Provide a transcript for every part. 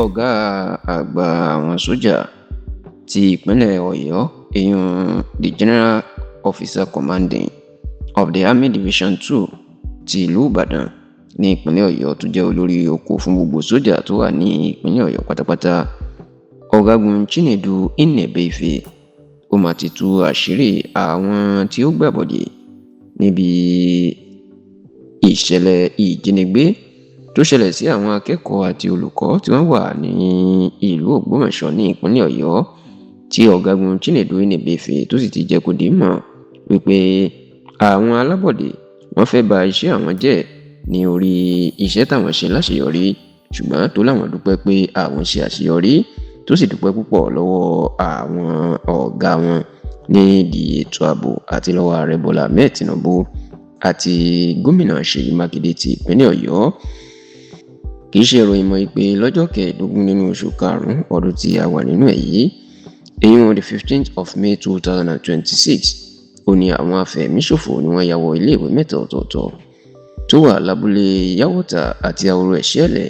ọ̀gá àgbà àwọn sójà ti ìpínlẹ̀ Ọ̀yọ́ the General Officer Commanding of the Army Division 2 ti ìlú Ìbàdàn ní ìpínlẹ̀ Ọ̀yọ́ tó jẹ́ olórí oko fún gbogbo sójà tó wà ní ìpínlẹ̀ Ọ̀yọ́ pátápátá, Ọ̀gágun Chinedu Nnebeife ó máa ti tú àṣírí àwọn tí ó gbàbọ̀dè níbi ìṣẹ̀lẹ̀ ìjínigbé tó ṣẹlẹ̀ sí àwọn akẹ́kọ̀ọ́ àti olùkọ́ tí wọ́n wà ní ìlú Ògbómọ̀ṣọ́ ní ìpínlẹ̀ Ọ̀yọ́, tí Ọ̀gágun Chinedu Nnebeife tó sì ti jẹ́ kó di mọ̀ wípé àwọn alábọ̀dé wọ́n fẹ́ ba iṣẹ́ àwọn jẹ́ ní orí iṣẹ́ táwọn ṣe láṣeyọrí, ṣùgbọ́n tó láwọn dúpẹ́ pé àwọn ṣe àṣeyọrí, tó sì dúpẹ́ púpọ̀ lọ́wọ́ àwọn ọ̀gá wọn nídìí ètò ààbò àti lọ́wọ́ ààrẹ Bọ́lá Ahmed Tinubu àti gómìnà Ṣèyí Mákindé ti ìpínlẹ̀ Ọ̀yọ́. Kì í ṣe ìròyìn mọ́ pé lọ́jọ́ 15 nínú oṣù karùn-ún ọdún tí a wà nínú ẹ̀ yìí, èyí the 15th of May 2026, ó ní àwọn afẹ̀míṣòfò ni wọ́n ya wọ iléèwé mẹ́ta ọ̀tọ̀ọ̀tọ̀ tó wà lábúlé Yàwótà àti Àwòrò Ẹ̀ṣẹ́lẹ̀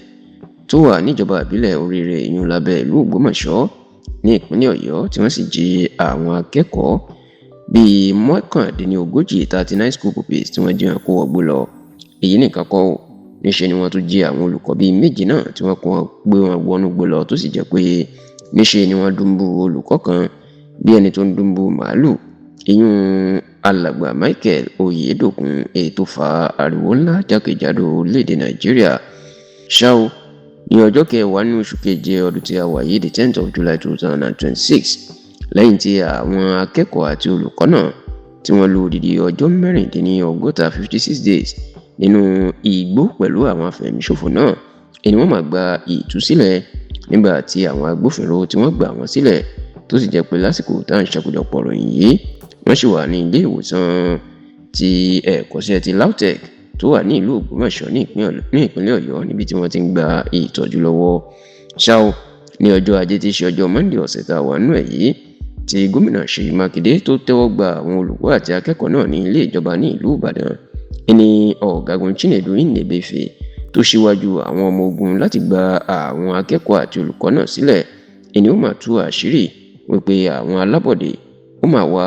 tó wà níjọba ìbílẹ̀ Oríire ìyún lábẹ́ ìlú Ògbómọ̀ṣọ́ ní ìpínlẹ̀ Ọ̀yọ́, tí wọ́n sì jí àwọn akẹ́kọ̀ọ́ bíi 39 39 school pupils tí wọ́n jí wọn kó wọgbó lọ. Èyí nìkan kọ́ ò, níṣe ni wọ́n tún jí àwọn olùkọ́ bíi 2 náà tí wọ́n gbé wọn wọnú gbó lọ, tó sì jẹ́ pé níṣe ni wọ́n dùnbù olùkọ́ kan bí ẹni tó ń dùnbù màálù, ìyún alàgbà Michael Oyèdòkun, èyí tó fa ariwo ńlá jákèjádò orílẹ̀-èdè Nàìjíríà. Ṣá o, ní ọjọ́ 10 nínú oṣù keje ọdún tí a wà yìí, the 10th of July 2026, lẹ́yìn tí àwọn akẹ́kọ̀ọ́ àti olùkọ́ náà tí wọ́n lò odidi ọjọ́ 56 days nínú igbó pẹ̀lú àwọn afẹ̀míṣòfò náà, ẹni wọ́n máa gba ìtúsílẹ̀ nígbà tí àwọn agbófinró tí wọ́n gbà wọ́n sílẹ̀, tó sì jẹ́ pé lásìkò tá à ń ṣàkójọpọ̀ ròyìn yìí wọ́n sì wà ní ilé ìwòsàn ti ẹ̀kọ́ṣẹ́ ti LAUTECH tó wà ní ìlú Ògbómọ̀ṣọ́ ní ìpínlẹ̀ Ọ̀yọ́, níbi tí wọ́n ti ń gba ìtọ́jú lọ́wọ́. Ṣá o, ní ọjọ́ Ajé tí í ṣe ọjọ́ Monday ọ̀sẹ̀ tá a wà nínú ẹ̀ yìí, tí gómìnà Ṣèyí Mákindé tó tẹ́wọ́ gba àwọn olùkọ́ àti akẹ́kọ̀ọ́ náà ní ilé ìjọba ní ìlú Ìbàdàn, ẹni Ọ̀gágun Chinedu Nnebeife tó ṣíwájú àwọn ọmọ ogun láti gba àwọn akẹ́kọ̀ọ́ àti olùkọ́ náà sílẹ̀, ẹni ó máa tú àṣírí wípé àwọn alábọ̀dé ó máa wà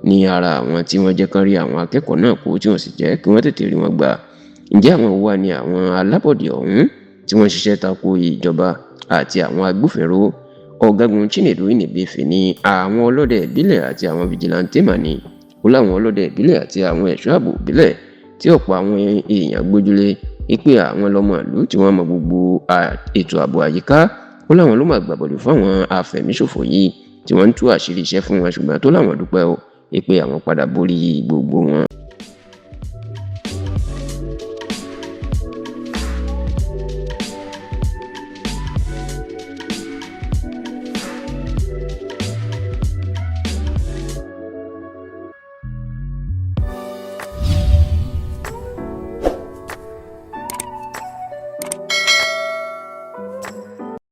ní ara àwọn tí wọ́n jẹ́ kán rí àwọn akẹ́kọ̀ọ́ náà kó, tí wọ́n sì jẹ́ kí wọ́n tètè rí wọn gbà. Ǹjẹ́ àwọn wà ní àwọn alábọ̀dé ọ̀hún tí wọ́n ṣiṣẹ́ tako ìjọba àti àwọn agbófinró? Ọ̀gágun Chinedu Nnebeife ní àwọn ọlọ́dẹ ìbílẹ̀ àti àwọn fìjìláńtẹ́ mà ní, ó láwọn ọlọ́dẹ ìbílẹ̀ àti àwọn ẹ̀ṣọ́ ààbò ìbílẹ̀ tí ọ̀pọ̀ àwọn èèyàn gbójúlé pé àwọn lọ́mọ ìlú tí wọ́n mọ gbogbo ètò ààbò àyíká, ó láwọn ló máa gbàbọ̀dè fún àwọn afẹ̀míṣòfò yìí tí wọ́n ń tú àṣírí iṣẹ́ fún wọn, ṣùgbọ́n tó láwọn dúpẹ́ o pé àwọn padà borí gbogbo wọn.